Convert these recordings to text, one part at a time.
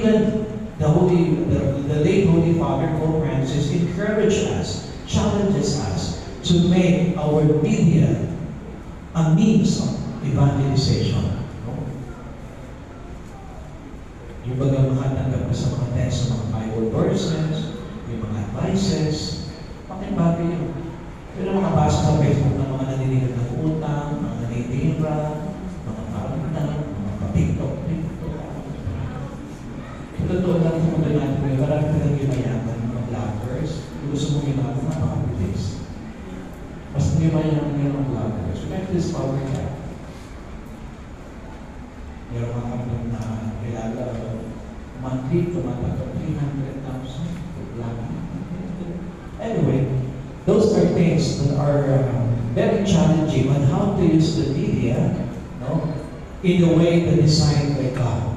even the late Holy Father Pope Francis encouraged us, challenges us to make our media a means of evangelization. No? Yung baga makatanggap ka sa mga text, sa mga Bible verses, yung mga advices, pakibagay yun. Pero makabasa sa Facebook ng mga naninilig ng utang, mga nanitira, mga parang mga ka-TikTok. Totoo lang kung natin ngayon, marami ka nang yumayaman ng mga vloggers. Kung gusto mong yumaman, napakabilis. Mas yumayaman ngayon ng vloggers. Remember this power cap. Meron mga kapag na kilala, monthly, tumatakot 300,000 vlogging. Anyway, those are things that are very challenging on how to use the media, no, in a way that is designed by God.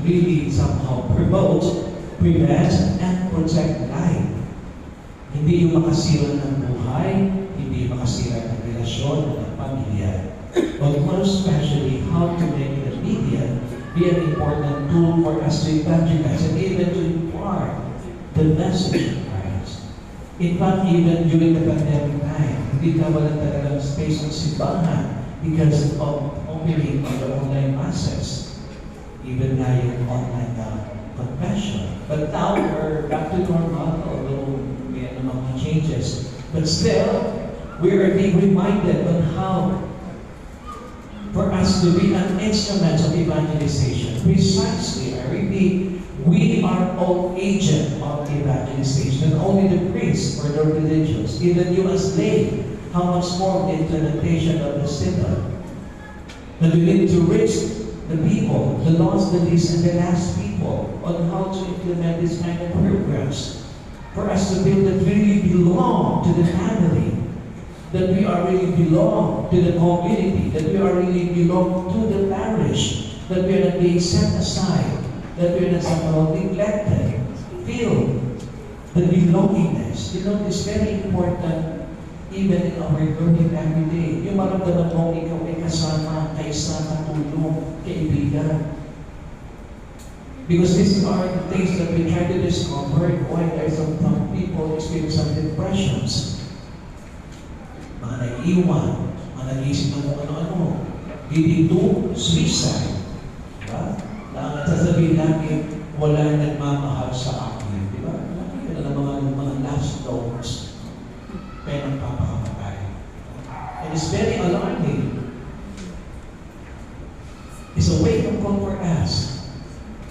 Really somehow promote, prevent, and protect life. Hindi yung makasira ng buhay, hindi yung makasira ng relasyon ng pamilya. But most especially, how to make the media be an important tool for us to evangelize and even to impart the message of Christ. In fact, even during the pandemic time, hindi ka wala talagang space ng simbahan because of opening of the online masses. Even now yung online confession. But now we're back to normal, although may mga changes. But still, we are being reminded on how for us to be an instrument of evangelization. Precisely, I repeat, we are all agents of evangelization, not only the priests or the religious, even you as lay, how much more the implementation of the synod. That we need to reach the people, the lost, the least, and the last people on how to implement this kind of programs for us to feel that we really belong to the family, that we are really belong to the community, that we are really belong to the parish, that we are not being set aside, that we are not somehow neglected. Feel the belongingness. You know, it's very important even in our learning every day. Yung maramdaman mo, ikaw ay kasama, kaysa katulong, kaibigan. Because these are the things that we try to discover why there are some people experience some depressions. Mga naiiwan, mga nag-iisip ng ano-ano. Leading to suicide. Diba? Na sasabihin natin, wala nagmamahal sa akin. Diba? Nakikita na mga last notes. Pero papakamatay. And it's very alarming.